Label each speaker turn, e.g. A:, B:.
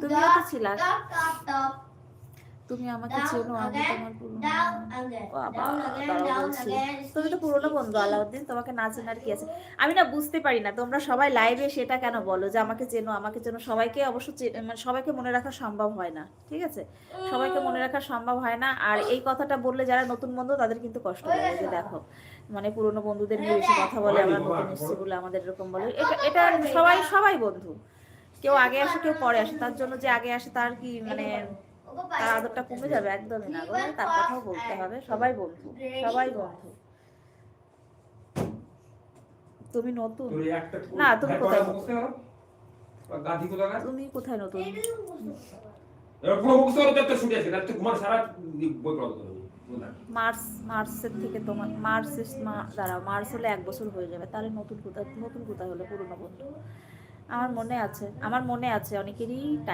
A: তুমিও তো ছিলা। তুমি আমাকে চেনো, আমি তোমার পুরনো। বাবা, দাঁড়াও বলছি। তুমি তো পুরনো বন্ধু আলাউদ্দিন, তোমাকে না চেনার কি আছে? আমি না বুঝতে পারি না, তোমরা সবাই লাইভে সেটা কেন বলো যে আমাকে চেনো আমাকে চেনো। সবাইকে অবশ্য মানে সবাইকে মনে রাখা সম্ভব হয় না, ঠিক আছে? সবাইকে মনে রাখা সম্ভব হয় না। আর এই কথাটা বললে যারা নতুন বন্ধু তাদের কিন্তু কষ্ট লাগে, যে দেখো মানে পুরনো বন্ধুদের নিয়ে বেশি কথা বলে, আমরা নতুন এসেছি বলে আমাদের এরকম বলে। এটা এটা সবাই সবাই বন্ধু, কেউ আগে আসে কেউ পরে আসে, তার জন্য যে আগে আসে তার কি মানে তার আদরটা কমে যাবে? একদমই না গো, তার কথাও বলতে হবে। সবাই বন্ধু, সবাই বন্ধু। তুমি নতুন না, তুমি কোথায় নতুন? তুমি কোথায় নতুন? মার্চ, মার্চের থেকে তোমার মার্চ দাঁড়াও, মার্চ হলে 1 বছর হয়ে যাবে, তাহলে নতুন কোথায়? নতুন কোথায় হলে পুরনো বন্ধু? আমার মনে আছে, আমার মনে আছে অনেকেরই